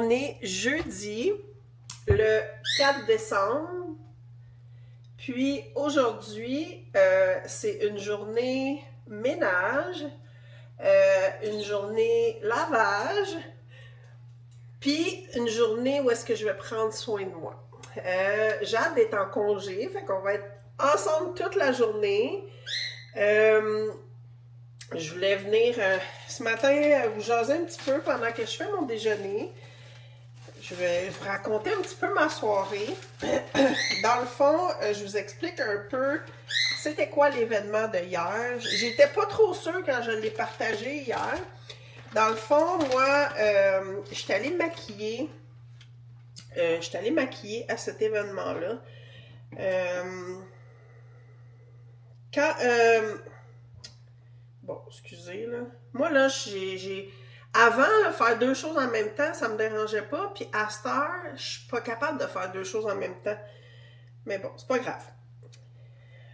On est jeudi, le 4 décembre. Puis aujourd'hui, c'est une journée ménage, une journée lavage, puis une journée où est-ce que je vais prendre soin de moi. J'ai hâte d'être en congé, fait qu'on va être ensemble toute la journée. Je voulais venir ce matin vous jaser un petit peu pendant que je fais mon déjeuner. Je vais vous raconter un petit peu ma soirée. Dans le fond, je vous explique un peu c'était quoi l'événement de hier. J'étais pas trop sûre quand je l'ai partagé hier. Dans le fond, moi, j'étais allée me maquiller. J'étais allée maquiller à cet événement-là. Quand... bon, excusez, là. Moi, là, avant, là, faire deux choses en même temps, ça me dérangeait pas. Puis à cette heure, je suis pas capable de faire deux choses en même temps. Mais bon, c'est pas grave.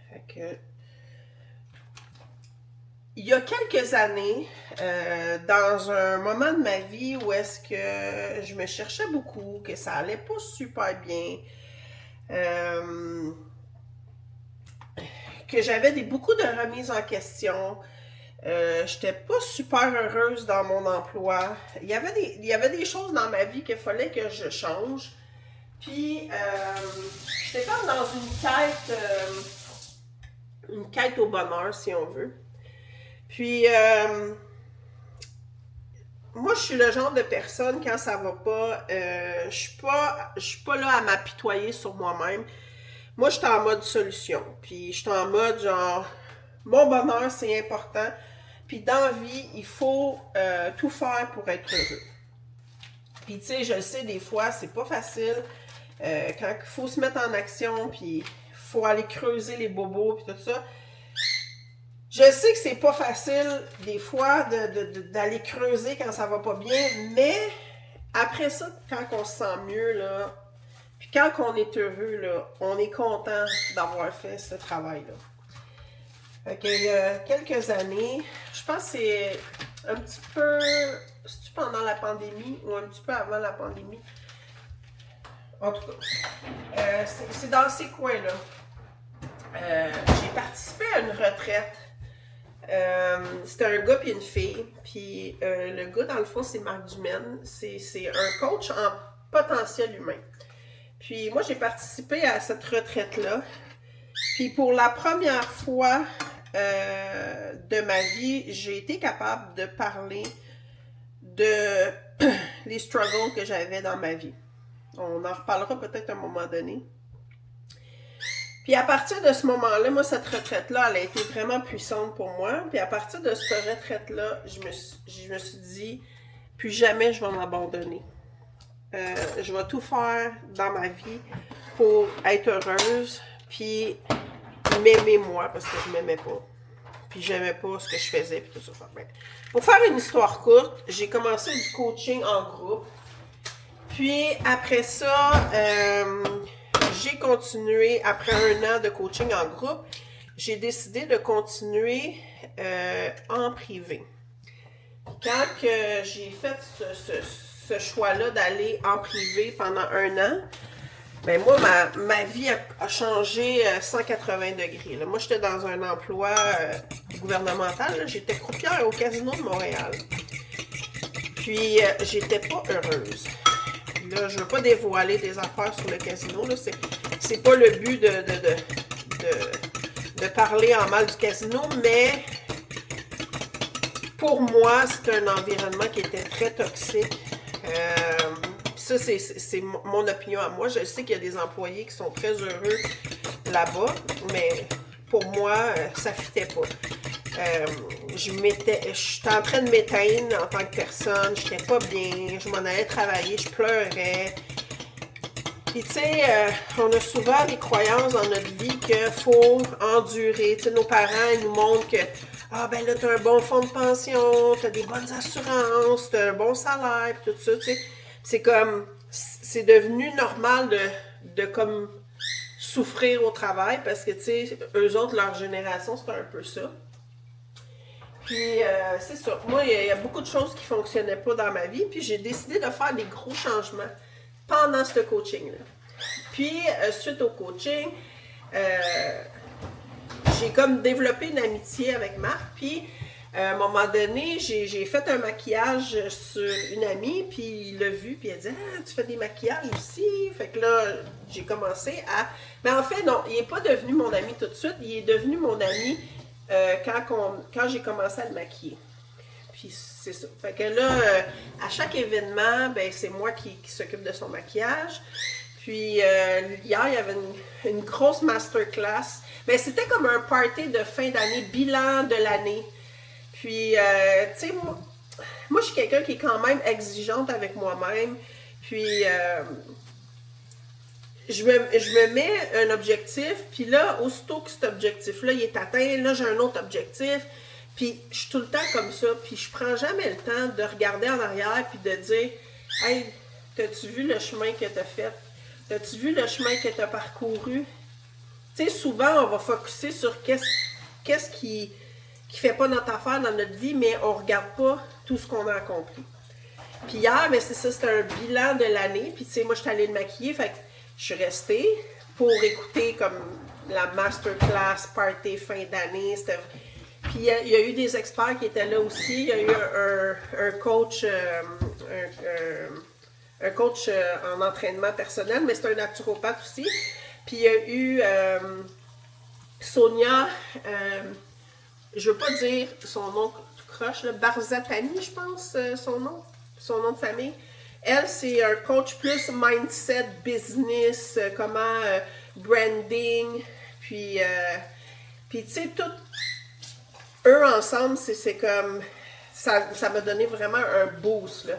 Fait que... Il y a quelques années, dans un moment de ma vie où est-ce que je me cherchais beaucoup, que ça allait pas super bien, que j'avais beaucoup de remises en question, j'étais pas super heureuse dans mon emploi. Il y avait des choses dans ma vie qu'il fallait que je change. Puis, j'étais comme dans une quête au bonheur, si on veut. Puis, moi, je suis le genre de personne, quand ça va pas, je suis pas là à m'apitoyer sur moi-même. Moi, je suis en mode solution. Puis, je suis en mode genre, mon bonheur, c'est important. Puis, dans la vie, il faut tout faire pour être heureux. Puis, tu sais, je le sais, des fois, c'est pas facile. Quand il faut se mettre en action, puis il faut aller creuser les bobos, puis tout ça. Je sais que c'est pas facile, des fois, d'aller creuser quand ça va pas bien, mais après ça, quand on se sent mieux, là, puis quand on est heureux, là, on est content d'avoir fait ce travail-là. Fait que, il y a quelques années, je pense que c'est un petit peu, c'est-tu pendant la pandémie ou un petit peu avant la pandémie? En tout cas, c'est dans ces coins-là. J'ai participé à une retraite. C'était un gars et une fille. Puis le gars, dans le fond, c'est Marc Dumaine. C'est un coach en potentiel humain. Puis moi, j'ai participé à cette retraite-là. Puis pour la première fois de ma vie, j'ai été capable de parler de les struggles que j'avais dans ma vie. On en reparlera peut-être à un moment donné. Puis à partir de ce moment-là, moi, cette retraite-là, elle a été vraiment puissante pour moi. Puis à partir de cette retraite-là, je me suis dit, plus jamais je vais m'abandonner. Je vais tout faire dans ma vie pour être heureuse, puis m'aimer moi, parce que je m'aimais pas. Puis j'aimais pas ce que je faisais, puis tout ça. Pour faire une histoire courte, j'ai commencé du coaching en groupe. Puis après ça, j'ai continué, après un an de coaching en groupe, j'ai décidé de continuer en privé. Quand j'ai fait ce choix-là d'aller en privé pendant un an, ben moi, ma vie a changé 180 degrés. Là. Moi, j'étais dans un emploi gouvernemental. J'étais croupière au Casino de Montréal. Puis, j'étais pas heureuse. Là, je ne veux pas dévoiler des affaires sur le casino. Là. C'est pas le but de parler en mal du casino, mais pour moi, c'est un environnement qui était très toxique. Ça, c'est mon opinion à moi. Je sais qu'il y a des employés qui sont très heureux là-bas, mais pour moi, ça ne fitait pas. Je suis en train de m'éteindre en tant que personne, je n'étais pas bien, je m'en allais travailler, je pleurais. Puis tu sais, on a souvent des croyances dans notre vie qu'il faut endurer. Tu sais, nos parents, ils nous montrent que ah ben là, tu as un bon fonds de pension, tu as des bonnes assurances, tu as un bon salaire, puis tout ça, tu sais. C'est comme, c'est devenu normal de comme souffrir au travail parce que, tu sais, eux autres, leur génération, c'est un peu ça. Puis, c'est ça. Moi, il y a beaucoup de choses qui ne fonctionnaient pas dans ma vie. Puis, j'ai décidé de faire des gros changements pendant ce coaching-là. Puis, suite au coaching, j'ai comme développé une amitié avec Marc. Puis, à un moment donné, j'ai fait un maquillage sur une amie. Puis, il l'a vu. Puis, il a dit « Ah, tu fais des maquillages aussi? » Fait que là, j'ai commencé à... Mais en fait, non, il n'est pas devenu mon ami tout de suite. Il est devenu mon ami quand j'ai commencé à le maquiller. Puis c'est ça. Fait que là, à chaque événement, ben, c'est moi qui s'occupe de son maquillage. Puis hier, il y avait une grosse masterclass. Ben, c'était comme un party de fin d'année, bilan de l'année. Puis, tu sais, moi, je suis quelqu'un qui est quand même exigeante avec moi-même. Puis, je me mets un objectif, puis là, aussitôt que cet objectif-là, il est atteint, là, j'ai un autre objectif, puis je suis tout le temps comme ça, puis je prends jamais le temps de regarder en arrière, puis de dire « Hey, t'as-tu vu le chemin que t'as fait? T'as-tu vu le chemin que t'as parcouru? » Tu sais, souvent, on va focusser sur qu'est-ce qui fait pas notre affaire dans notre vie, mais on regarde pas tout ce qu'on a accompli. Puis hier, ben c'est ça, c'était un bilan de l'année, puis tu sais, moi, je suis allée le maquiller, fait que je suis restée pour écouter comme la masterclass party fin d'année. Puis il y a eu des experts qui étaient là aussi. Il y a eu un coach, un coach en entraînement personnel, mais c'est un naturopathe aussi. Puis il y a eu Sonia, je ne veux pas dire son nom tout croche, là, Barzatani, je pense, son nom de famille. Elle, c'est un coach plus mindset, business, comment branding, puis tu sais, tout, eux ensemble, c'est comme, ça m'a donné vraiment un boost, là.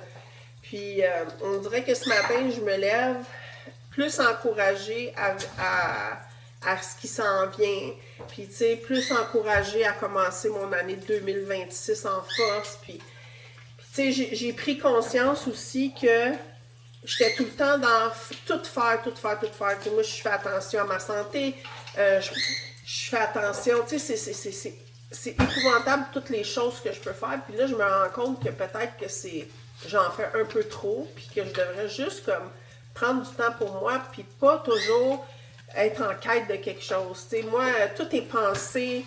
Puis on dirait que ce matin, je me lève plus encouragée à ce qui s'en vient, puis tu sais, plus encouragée à commencer mon année 2026 en force, puis tu sais, j'ai pris conscience aussi que j'étais tout le temps dans tout faire. Puis moi, je fais attention à ma santé, je fais attention, tu sais, c'est épouvantable toutes les choses que je peux faire. Puis là, je me rends compte que peut-être que j'en fais un peu trop, puis que je devrais juste comme prendre du temps pour moi, puis pas toujours être en quête de quelque chose. Tu sais, moi, tout est pensé,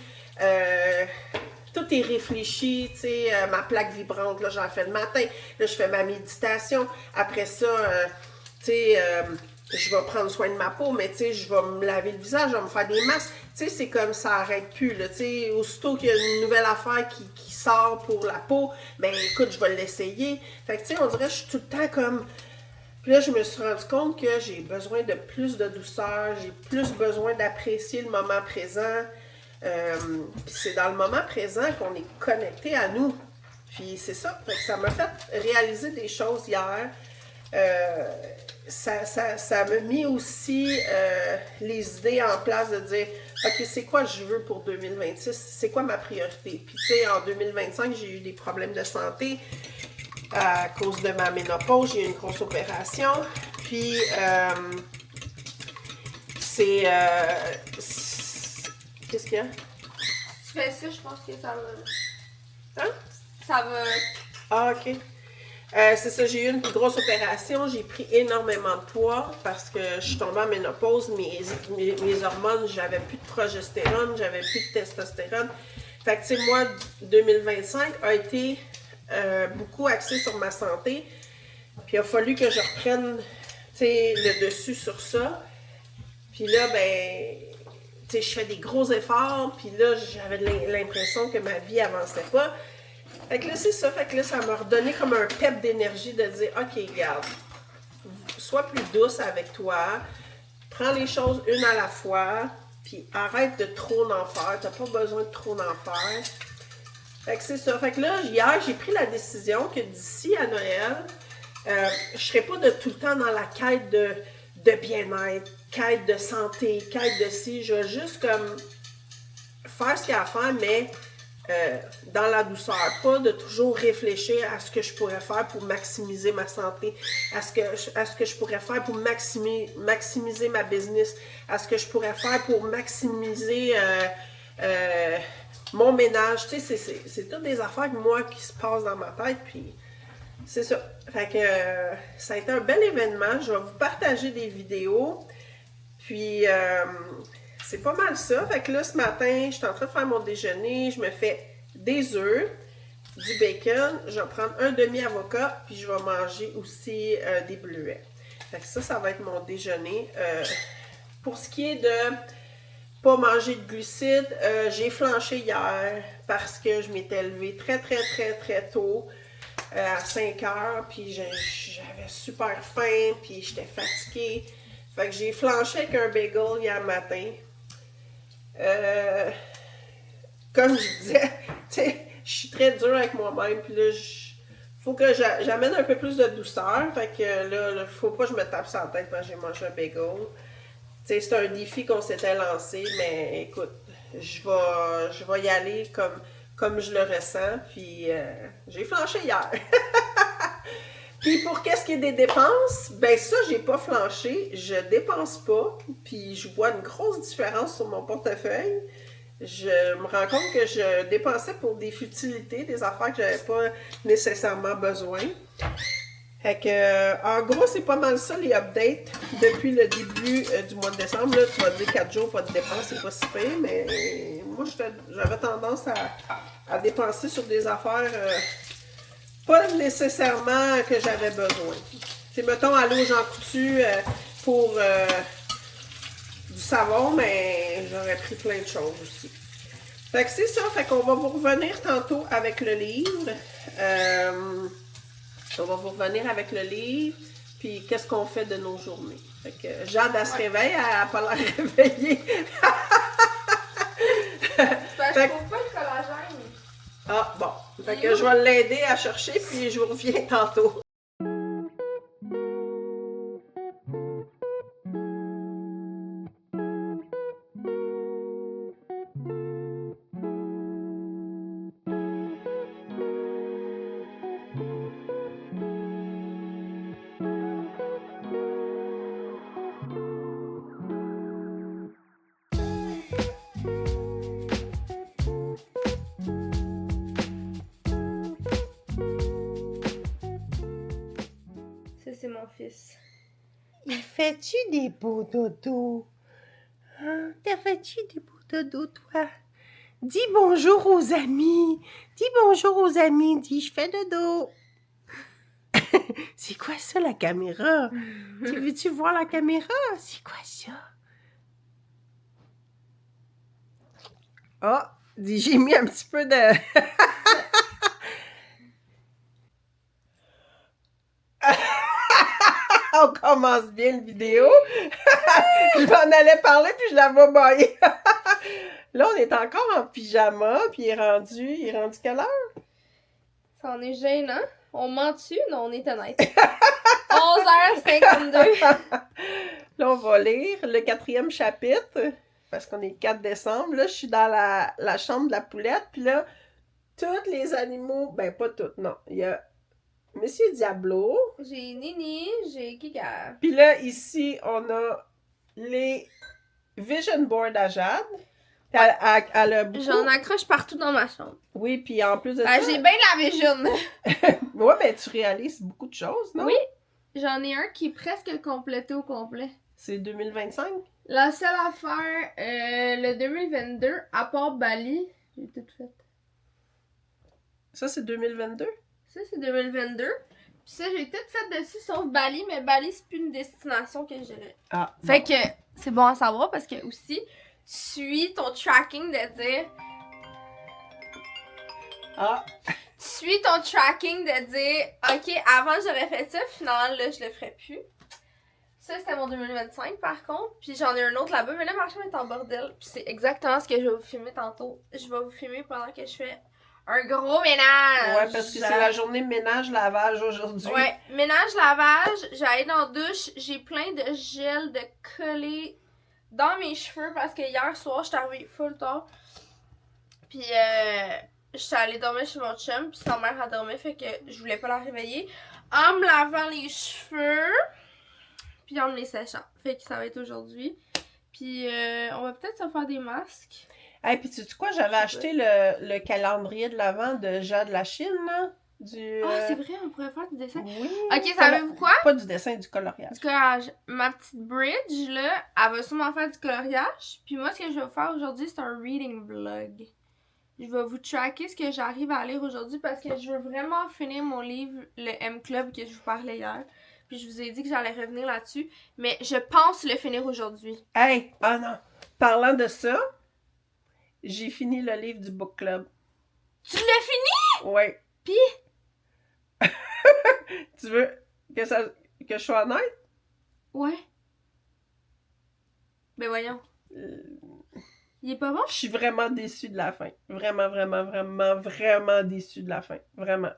tout est réfléchi, tu sais, ma plaque vibrante, là, j'en fais le matin, là, je fais ma méditation, après ça, tu sais, je vais prendre soin de ma peau, mais tu sais, je vais me laver le visage, je vais me faire des masques, tu sais, c'est comme ça arrête plus, là, tu sais, aussitôt qu'il y a une nouvelle affaire qui sort pour la peau, ben écoute, je vais l'essayer, fait que tu sais, on dirait que je suis tout le temps comme... Puis là, je me suis rendu compte que j'ai besoin de plus de douceur, j'ai plus besoin d'apprécier le moment présent. Puis c'est dans le moment présent qu'on est connecté à nous. Puis c'est ça. Fait que ça m'a fait réaliser des choses hier. Ça m'a mis aussi les idées en place de dire OK, c'est quoi je veux pour 2026? C'est quoi ma priorité? Puis tu sais, en 2025, j'ai eu des problèmes de santé. À cause de ma ménopause, j'ai eu une grosse opération. Puis, qu'est-ce qu'il y a? Si tu fais ça, je pense que ça va... Hein? Ça va... Ah, OK. C'est ça, j'ai eu une grosse opération. J'ai pris énormément de poids parce que je suis tombée en ménopause. Mes hormones, j'avais plus de progestérone, j'avais plus de testostérone. Fait que, tu sais, moi, 2025 a été... beaucoup axé sur ma santé. Puis il a fallu que je reprenne le dessus sur ça. Puis là, ben, je fais des gros efforts. Puis là, j'avais l'impression que ma vie avançait pas. Fait que là, c'est ça. Fait que là, ça m'a redonné comme un pep d'énergie de dire, OK, regarde, sois plus douce avec toi. Prends les choses une à la fois. Puis arrête de trop en faire. T'as pas besoin de trop en faire. Fait que c'est ça. Fait que là, hier, j'ai pris la décision que d'ici à Noël, je ne serai pas de tout le temps dans la quête de bien-être, quête de santé, quête de ci. Je vais juste comme faire ce qu'il y a à faire, mais dans la douceur. Pas de toujours réfléchir à ce que je pourrais faire pour maximiser ma santé, à ce que je pourrais faire pour maximiser ma business, à ce que je pourrais faire pour maximiser... mon ménage, tu sais, c'est toutes des affaires que moi qui se passent dans ma tête, puis c'est ça. Fait que ça a été un bel événement. Je vais vous partager des vidéos. Puis c'est pas mal ça. Fait que là, ce matin, je suis en train de faire mon déjeuner. Je me fais des œufs, du bacon. Je vais prendre un demi-avocat, puis je vais manger aussi des bleuets. Fait que ça va être mon déjeuner. Pour ce qui est de pas manger de glucides, j'ai flanché hier parce que je m'étais levée très tôt. À 5 heures, puis j'avais super faim, puis j'étais fatiguée. Fait que j'ai flanché avec un bagel hier matin. Comme je disais, tu sais, je suis très dure avec moi-même, puis là, faut que j'amène un peu plus de douceur. Fait que là, faut pas que je me tape sur la tête quand j'ai mangé un bagel. Tu sais, c'est un défi qu'on s'était lancé, mais écoute, je vais y aller comme je le ressens, puis j'ai flanché hier. Puis pour qu'est-ce qui est des dépenses, ben ça, j'ai pas flanché, je dépense pas, puis je vois une grosse différence sur mon portefeuille. Je me rends compte que je dépensais pour des futilités, des affaires que j'avais pas nécessairement besoin. Fait que, en gros, c'est pas mal ça les updates depuis le début du mois de décembre. Là, tu vas te dire 4 jours, pas de dépenses, c'est pas si pire, mais moi, j'avais tendance à dépenser sur des affaires pas nécessairement que j'avais besoin. C'est, mettons, aller aux Jean Coutu pour du savon, mais j'aurais pris plein de choses aussi. Fait que c'est ça, fait qu'on va vous revenir tantôt avec le livre. On va vous revenir avec le livre, puis qu'est-ce qu'on fait de nos journées. Fait que Jade, elle se réveille, elle n'a pas l'air réveillée. Je trouve pas le collagène. Ah, bon. Fait que je vais l'aider à chercher, puis je vous reviens tantôt. C'est mon fils. Il fait-tu des beaux dodos? Hein? T'as fait-tu des beaux dodos, toi? Dis bonjour aux amis. Dis bonjour aux amis. Dis, je fais dodo. C'est quoi ça, la caméra? Tu veux-tu voir la caméra? C'est quoi ça? Ah, dis, j'ai mis un petit peu de... On commence bien une vidéo. Je m'en allais parler, puis je la vois bailler. Là, on est encore en pyjama, puis il est rendu quelle heure? Ça en est gênant. On ment dessus? Non, on est honnête. 11h52. Là, on va lire le 4e chapitre, parce qu'on est le 4 décembre. Là, je suis dans la chambre de la poulette, puis là, tous les animaux, ben pas tous, non. Il y a Monsieur Diablo. J'ai Nini, j'ai Kika. Puis là, ici, on a les vision boards à Jade. Elle a beaucoup... J'en accroche partout dans ma chambre. Oui, puis en plus de Ben, ça... j'ai bien la vision. Ouais, ben tu réalises beaucoup de choses, non? Oui. J'en ai un qui est presque complété au complet. C'est 2025? La seule affaire, le 2022, à part Bali, j'ai tout fait. Ça, c'est 2022? Ça, c'est 2022. Puis ça, j'ai tout fait dessus, sauf Bali, mais Bali, c'est plus une destination que j'irais. Ah, Fait que c'est bon à savoir parce que aussi, suis ton tracking de dire. Ah! Suis ton tracking de dire, ok, avant j'aurais fait ça, finalement là, je le ferais plus. Ça, c'était mon 2025 par contre. Puis j'en ai un autre là-bas, mais là, ma chambre est en bordel. Puis c'est exactement ce que je vais vous filmer tantôt. Je vais vous filmer pendant que je fais un gros ménage. Ouais, parce que c'est la journée ménage-lavage aujourd'hui. Ouais, ménage-lavage, j'allais dans la douche, j'ai plein de gel de coller dans mes cheveux parce que hier soir, j'étais arrivée full tard. Puis j'étais allée dormir chez mon chum, puis sa mère a dormi, fait que je voulais pas la réveiller. En me lavant les cheveux, puis en me les séchant. Fait que ça va être aujourd'hui. Puis on va peut-être se faire des masques. Hey, puis tu sais quoi, j'avais acheté le calendrier de l'Avent de Jean de la Chine, là. Ah, c'est vrai, on pourrait faire du dessin. Oui. Ok, savez-vous quoi? Pas du dessin, du coloriage. Du coloriage. Ma petite bridge, là, elle va sûrement faire du coloriage. Puis moi, ce que je vais faire aujourd'hui, c'est un reading vlog. Je vais vous tracker ce que j'arrive à lire aujourd'hui parce que je veux vraiment finir mon livre, le M Club, que je vous parlais hier. Puis je vous ai dit que j'allais revenir là-dessus. Mais je pense le finir aujourd'hui. Hey, ah non. Parlant de ça, j'ai fini le livre du book club. Tu l'as fini? Ouais. Puis? Tu veux que je sois honnête? Ouais. Ben voyons. Il est pas bon? Je suis vraiment déçue de la fin. Vraiment, vraiment, vraiment, vraiment déçue de la fin. Vraiment.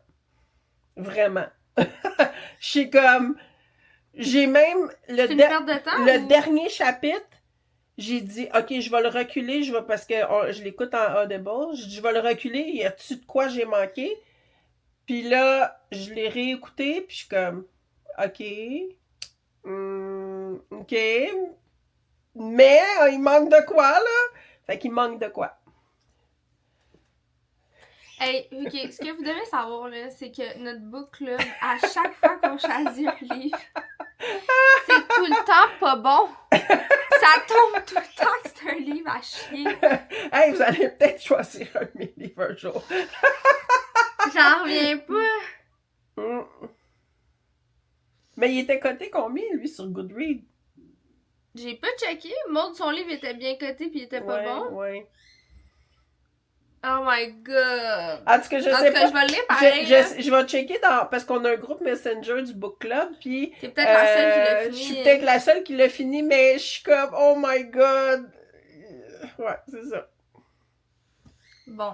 Vraiment. Je suis comme... J'ai même... C'est une perte de temps? Le dernier chapitre, j'ai dit, OK, je vais le reculer, parce que je l'écoute en audible. J'ai dit, je vais le reculer, y a-tu de quoi j'ai manqué? Puis là, je l'ai réécouté, puis je suis comme, OK. OK. Mais, il manque de quoi, là? Fait qu'il manque de quoi? Hey, ok, ce que vous devez savoir, là, c'est que notre book club, à chaque fois qu'on choisit un livre, c'est tout le temps pas bon. Ça tombe tout le temps que c'est un livre à chier. Hey, vous allez peut-être choisir un de mes livres un jour. J'en reviens pas. Mais il était coté combien, lui, sur Goodreads? J'ai pas checké. Maud, son livre était bien coté puis il était pas bon. Ouais. Oh my god. En tout cas, je sais pas. Je vais le lire pareil. Je vais checker parce qu'on a un groupe Messenger du book club, puis... T'es peut-être la seule qui l'a fini. Je suis peut-être la seule qui l'a fini, mais je suis comme, oh my god. Ouais, c'est ça. Bon.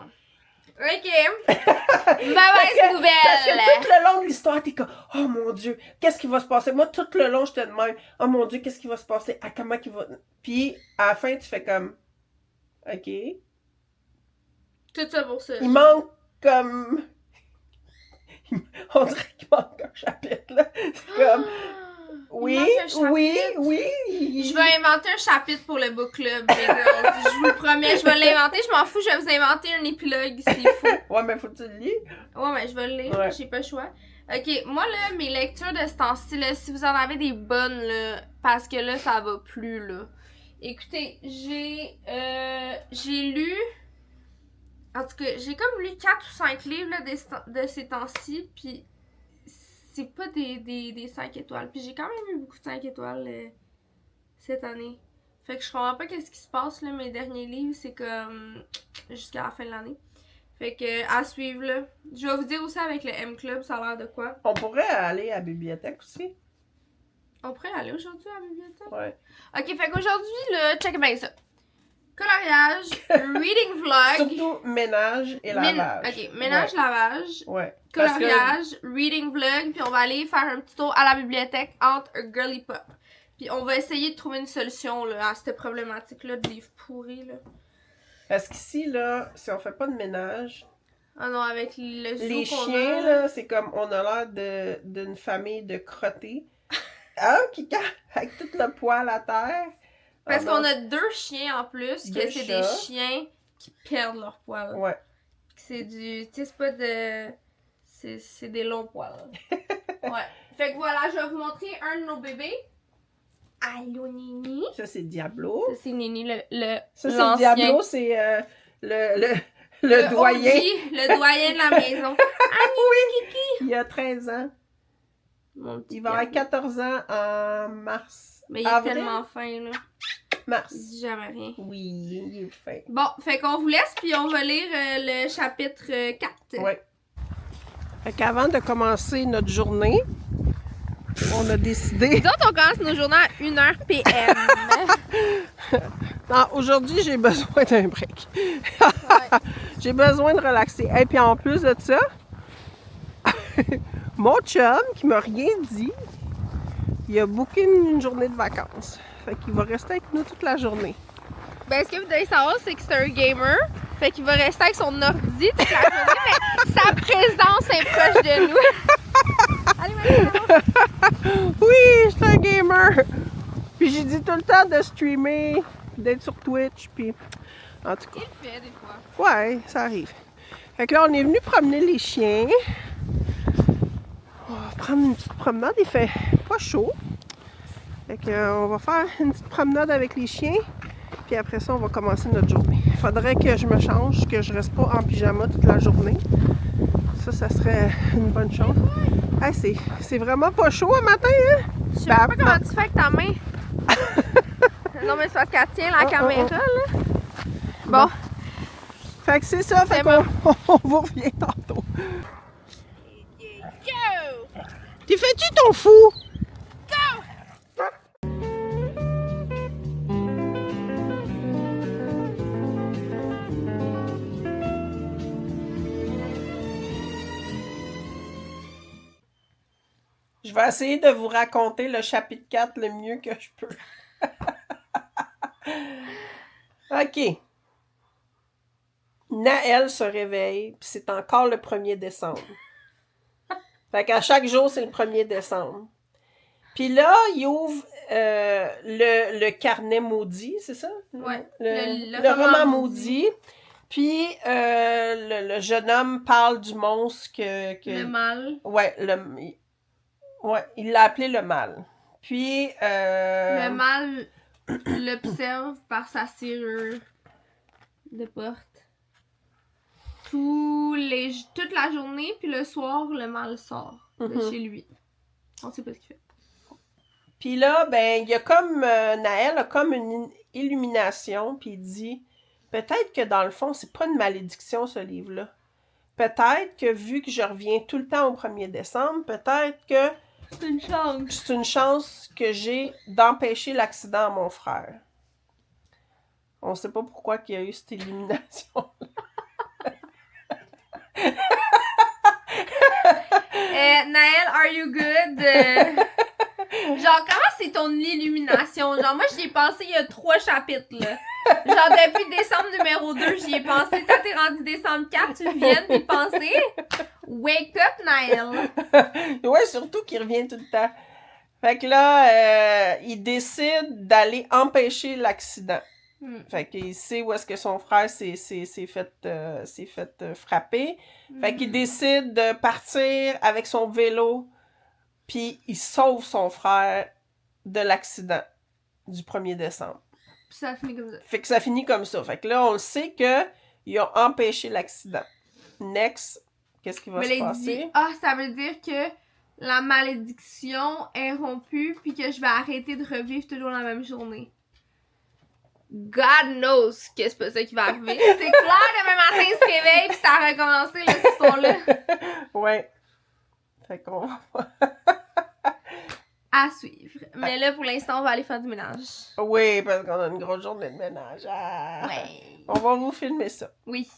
Ok. Mauvaise nouvelle. Parce que tout le long de l'histoire, t'es comme, oh mon Dieu, qu'est-ce qui va se passer? Moi, tout le long, je te demande, oh mon Dieu, qu'est-ce qui va se passer? Ah, comment qu'il va... Puis, à la fin, tu fais comme, OK. Tout ça pour ça. Il manque comme... On dirait qu'il manque un chapitre, là. C'est comme... Oui. Je vais inventer un chapitre pour le book club, les girls. Je vous le promets, je vais l'inventer. Je m'en fous, je vais vous inventer un épilogue, c'est fou. Ouais, mais faut que tu le lis. Ouais, mais je vais le lire, ouais. J'ai pas le choix. Ok, moi là, mes lectures de ce temps-ci, là, si vous en avez des bonnes, là, parce que là, ça va plus, là. Écoutez, j'ai lu... En tout cas, j'ai comme lu 4 ou 5 livres là, de ces temps-ci, puis c'est pas des 5 étoiles. Puis j'ai quand même eu beaucoup de 5 étoiles cette année. Fait que je comprends pas qu'est-ce qui se passe, là. Mes derniers livres, c'est comme jusqu'à la fin de l'année. Fait que, à suivre, là. Je vais vous dire aussi avec le M Club, ça a l'air de quoi. On pourrait aller à la bibliothèque aussi. On pourrait aller aujourd'hui à la bibliothèque? Ouais. Ok, fait qu'aujourd'hui, là, check bien ça. Coloriage, reading vlog. Surtout ménage et lavage. Ok, ménage, lavage. Ouais. Coloriage, reading vlog, puis on va aller faire un petit tour à la bibliothèque entre a girly pop. Puis on va essayer de trouver une solution là, à cette problématique-là de livres pourris. Là. Parce qu'ici, là, si on fait pas de ménage... Ah non, avec le zoo les qu'on chiens, a, là, c'est comme, on a l'air d'une famille de crottés. Hein? Avec tout le poil à terre. Parce qu'on a 2 chiens en plus, que c'est des chats. chiens qui perdent leur poil. Ouais. C'est du... Tu sais, c'est pas de... C'est des longs poils. Ouais. Fait que voilà, je vais vous montrer un de nos bébés. Allô, Nini. Ça, c'est Diablo. Ça, c'est Nini, Ça, c'est l'ancien. Diablo, c'est le doyen. OG, le doyen de la maison. Oui, il a 13 ans. Mon petit Il va avoir 14 ans en mars. Mais il est Avril? tellement fin, là. Mars. Il dit jamais rien. Oui, il est fin. Bon, fait qu'on vous laisse, puis on va lire le chapitre 4. Oui. Fait qu'avant de commencer notre journée, on a décidé... Nous autres, on commence nos journées à 1h PM. Non, aujourd'hui, j'ai besoin d'un break. J'ai besoin de relaxer. Et puis en plus de ça, mon chum, qui m'a rien dit, il a booké une journée de vacances. Fait qu'il va rester avec nous toute la journée. Ben, ce que vous devez savoir, c'est que c'est un gamer. Fait qu'il va rester avec son ordi toute la journée, mais sa présence est proche de nous. Allez, maintenant. Oui, je suis un gamer. Puis j'ai dit tout le temps de streamer, d'être sur Twitch. Puis En tout cas. Il le fait des fois. Ouais, ça arrive. Fait que là, on est venu promener les chiens. On va prendre une petite promenade. Il fait pas chaud. Fait que, on va faire une petite promenade avec les chiens. Puis après ça, on va commencer notre journée. Il faudrait que je me change, que je reste pas en pyjama toute la journée. Ça serait une bonne chose. Hey, c'est vraiment pas chaud un matin, hein? Je sais pas comment tu fais avec ta main. Non, mais c'est parce qu'elle tient la caméra, là. Bon. Fait que c'est ça, fait qu'on on vous revient tantôt. Go! T'es fais-tu ton fou? Go! Je vais essayer de vous raconter le chapitre 4 le mieux que je peux. OK. Naël se réveille, puis c'est encore le 1er décembre. Fait qu'à chaque jour, c'est le 1er décembre. Puis là, il ouvre le carnet maudit, c'est ça? Ouais. Le roman maudit. Puis le jeune homme parle du monstre que... Le mal. Ouais, il l'a appelé le mal. Puis... Le mal l'observe par sa serrure de porte. Toute la journée, puis le soir, le mal sort de chez lui. On sait pas ce qu'il fait. Puis là, ben, il y a comme... Naël a comme une illumination, puis il dit... Peut-être que dans le fond, c'est pas une malédiction, ce livre-là. Peut-être que vu que je reviens tout le temps au 1er décembre, peut-être que... C'est une chance. C'est une chance que j'ai d'empêcher l'accident à mon frère. On sait pas pourquoi qu'il y a eu cette illumination. Naël, are you good? Genre, comment c'est ton illumination? Genre, moi, j'y ai pensé il y a 3 chapitres, là. Genre, depuis décembre numéro 2, j'y ai pensé. Toi, t'es rendu décembre 4, tu viens d'y penser? Wake up, Naël! Ouais, surtout qu'il revient tout le temps. Fait que là, il décide d'aller empêcher l'accident. Fait qu'il sait où est-ce que son frère s'est fait frapper. Fait qu'il décide de partir avec son vélo, puis il sauve son frère de l'accident du 1er décembre. Puis ça finit comme ça. Fait que ça finit comme ça. Fait que là, on le sait qu'il a empêché l'accident. Next, qu'est-ce qui va se passer? Ça veut dire que la malédiction est rompue, puis que je vais arrêter de revivre toujours la même journée. God knows que c'est pas ça qui va arriver. C'est clair, demain matin, il se réveille pis ça a recommencé, là, cette histoire-là. Ouais. Fait qu'on va... À suivre. Mais là, pour l'instant, on va aller faire du ménage. Oui, parce qu'on a une grosse journée de ménage. Ah. Ouais. On va vous filmer ça. Oui.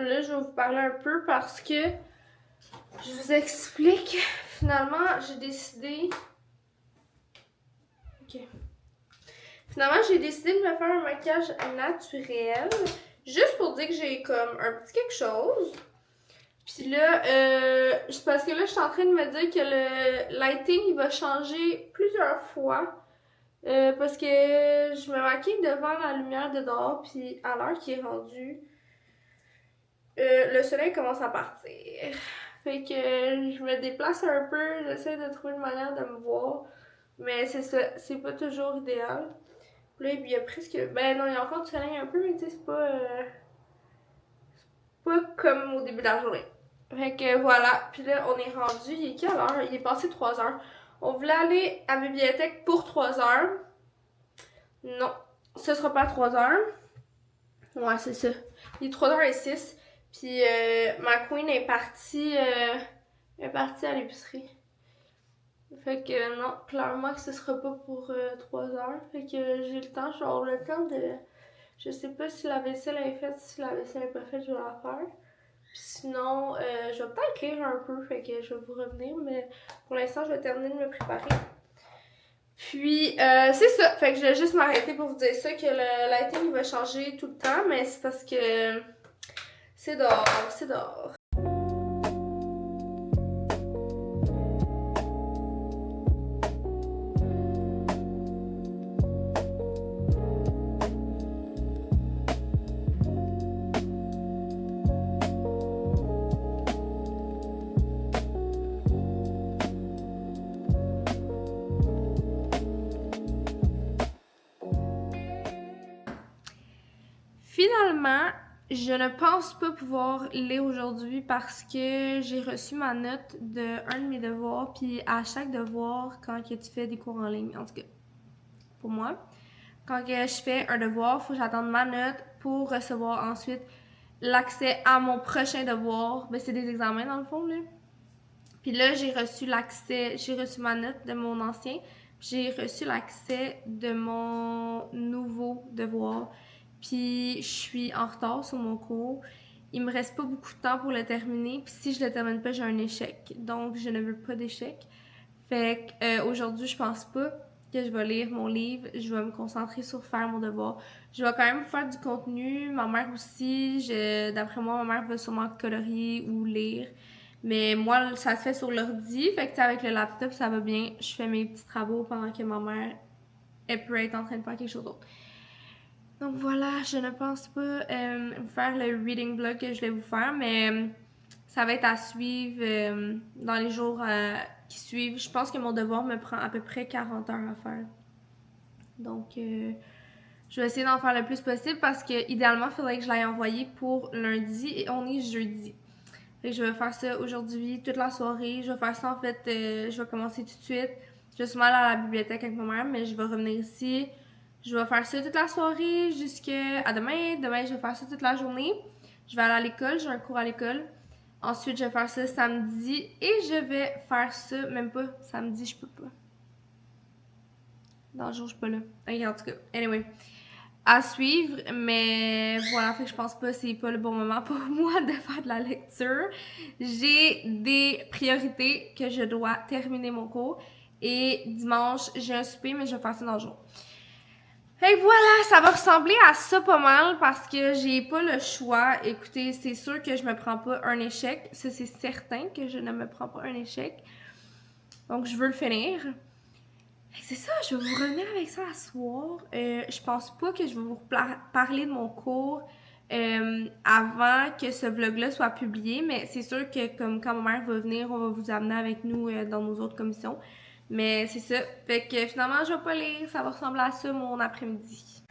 Puis là, je vais vous parler un peu parce que je vous explique. Finalement, j'ai décidé... Ok. Finalement, j'ai décidé de me faire un maquillage naturel. Juste pour dire que j'ai comme un petit quelque chose. Puis là, c'est parce que là, je suis en train de me dire que le lighting, il va changer plusieurs fois. Parce que je me maquille devant la lumière de dehors, puis à l'heure qui est rendue, le soleil commence à partir. Fait que je me déplace un peu, j'essaie de trouver une manière de me voir. Mais c'est ça, c'est pas toujours idéal. Là, il y a presque... Ben non, il y a encore du soleil un peu, mais tu sais, c'est pas comme au début de la journée. Fait que voilà, puis là, on est rendu, il est quelle heure? Il est passé 3 heures. On voulait aller à la bibliothèque pour 3 heures. Non, ce sera pas 3 heures. Ouais, c'est ça. Il est 3h06. Puis ma queen est partie à l'épicerie. Fait que non, clairement que ce sera pas pour 3 heures. Fait que j'ai le temps, je vais avoir le temps de... Je sais pas si la vaisselle est faite, si la vaisselle est pas faite, je vais la faire. Puis sinon, je vais peut-être lire un peu, fait que je vais vous revenir. Mais pour l'instant, je vais terminer de me préparer. Puis, c'est ça. Fait que je vais juste m'arrêter pour vous dire ça, que le lighting va changer tout le temps, mais c'est parce que c'est dehors, c'est dehors. Finalement, je ne pense pas pouvoir lire aujourd'hui parce que j'ai reçu ma note d'un de mes devoirs, puis à chaque devoir, quand que tu fais des cours en ligne, en tout cas, pour moi, quand que je fais un devoir, il faut que j'attende ma note pour recevoir ensuite l'accès à mon prochain devoir. Ben, c'est des examens dans le fond, là. Puis là, j'ai reçu ma note de mon ancien, puis j'ai reçu l'accès de mon nouveau devoir. Puis je suis en retard sur mon cours. Il me reste pas beaucoup de temps pour le terminer. Puis si je le termine pas, j'ai un échec. Donc je ne veux pas d'échec. Fait que aujourd'hui, je pense pas que je vais lire mon livre. Je vais me concentrer sur faire mon devoir. Je vais quand même faire du contenu. Ma mère aussi. D'après moi, ma mère va sûrement colorier ou lire. Mais moi, ça se fait sur l'ordi. Fait que avec le laptop, ça va bien. Je fais mes petits travaux pendant que ma mère, elle peut être en train de faire quelque chose d'autre. Donc voilà, je ne pense pas faire le reading vlog que je vais vous faire, mais ça va être à suivre dans les jours qui suivent. Je pense que mon devoir me prend à peu près 40 heures à faire. Donc je vais essayer d'en faire le plus possible parce que idéalement, il faudrait que je l'aille envoyer pour lundi et on est jeudi. Fait que je vais faire ça aujourd'hui, toute la soirée. Je vais faire ça en fait, je vais commencer tout de suite. Je vais sûrement aller à la bibliothèque avec ma mère, mais je vais revenir ici. Je vais faire ça toute la soirée jusqu'à demain. Demain, je vais faire ça toute la journée. Je vais aller à l'école, j'ai un cours à l'école. Ensuite, je vais faire ça samedi et je vais faire ça, même pas samedi, je peux pas. Dans le jour, je suis pas là. Ok, en tout cas, anyway. À suivre, mais voilà, fait que je pense pas que c'est pas le bon moment pour moi de faire de la lecture. J'ai des priorités que je dois terminer mon cours. Et dimanche, j'ai un souper, mais je vais faire ça dans le jour. Fait que voilà, ça va ressembler à ça pas mal parce que j'ai pas le choix. Écoutez, c'est sûr que je me prends pas un échec. Ça, c'est certain que je ne me prends pas un échec. Donc, je veux le finir. Fait que c'est ça, je vais vous revenir avec ça à soir. Je pense pas que je vais vous parler de mon cours avant que ce vlog-là soit publié. Mais c'est sûr que comme quand ma mère va venir, on va vous amener avec nous dans nos autres commissions. Mais c'est ça. Fait que finalement, je vais pas lire. Ça va ressembler à ça mon après-midi.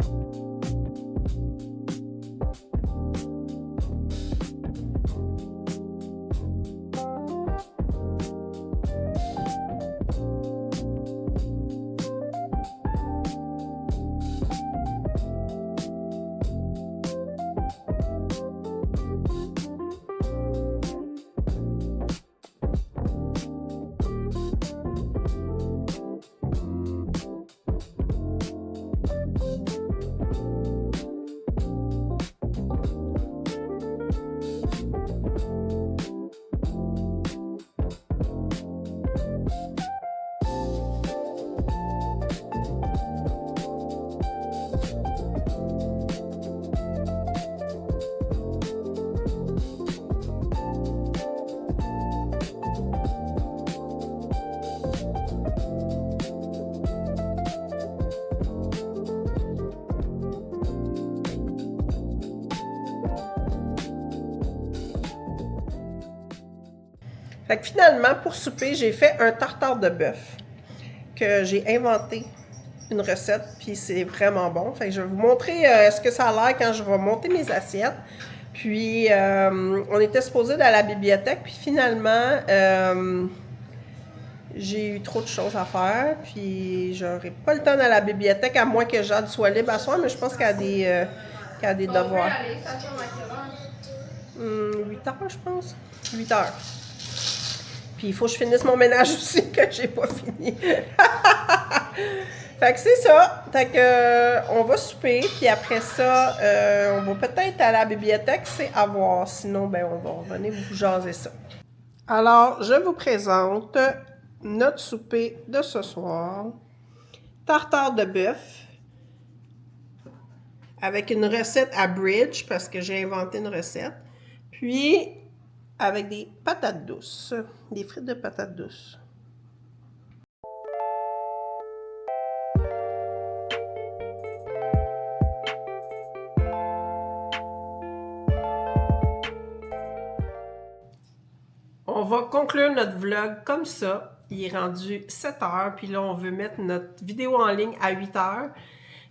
Fait que finalement, pour souper, j'ai fait un tartare de bœuf que j'ai inventé une recette, puis c'est vraiment bon. Fait que je vais vous montrer ce que ça a l'air quand je vais monter mes assiettes. Puis, on était supposé d'aller à la bibliothèque, puis finalement, j'ai eu trop de choses à faire, puis j'aurai pas le temps d'aller à la bibliothèque, à moins que Jade soit libre à soir, mais je pense qu'elle a des On peut devoirs. aller, ça tourne à quelle heure? 8 heures, je pense. 8 heures. Puis il faut que je finisse mon ménage aussi, que j'ai pas fini. Fait que c'est ça. Fait que on va souper, puis après ça, on va peut-être aller à la bibliothèque, c'est à voir. Sinon, ben on va revenir vous jaser ça. Alors, je vous présente notre souper de ce soir. Tartare de bœuf avec une recette à bridge, parce que j'ai inventé une recette. Puis, avec des patates douces, des frites de patates douces. On va conclure notre vlog comme ça. Il est rendu 7 heures, puis là, on veut mettre notre vidéo en ligne à 8 heures.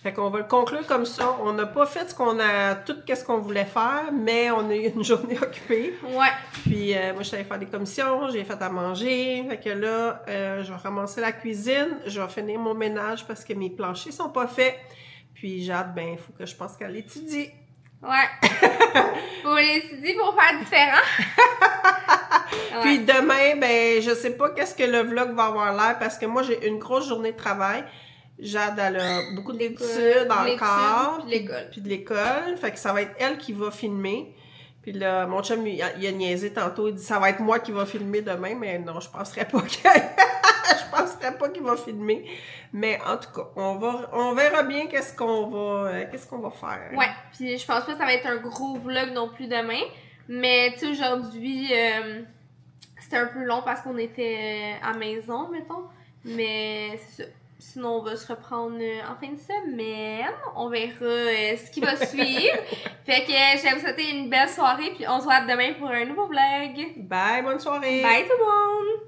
Fait qu'on va le conclure comme ça. On n'a pas fait tout ce qu'on voulait faire, mais on a eu une journée occupée. Ouais. Puis moi, je suis allée faire des commissions, j'ai fait à manger. Fait que là, je vais ramasser la cuisine, je vais finir mon ménage parce que mes planchers sont pas faits. Puis Jade, ben, il faut que je pense qu'elle étudie. Ouais. Pour l'étudier, pour faire différent. Ouais. Puis demain, ben, je sais pas qu'est-ce que le vlog va avoir l'air parce que moi, j'ai une grosse journée de travail. Jade, elle a beaucoup d'études encore. Puis de l'école. Fait que ça va être elle qui va filmer. Puis là, mon chum, il a niaisé tantôt. Il dit, ça va être moi qui va filmer demain. Mais non, je penserais pas qu'il va filmer. Mais en tout cas, on verra bien qu'est-ce qu'on va faire. Ouais. Puis je pense pas que ça va être un gros vlog non plus demain. Mais tu sais, aujourd'hui, c'était un peu long parce qu'on était à maison, mettons. Mais c'est ça. Sinon, on va se reprendre en fin de semaine. On verra ce qui va suivre. Fait que je vais vous souhaiter une belle soirée. Puis on se voit demain pour un nouveau vlog. Bye, bonne soirée. Bye tout le monde!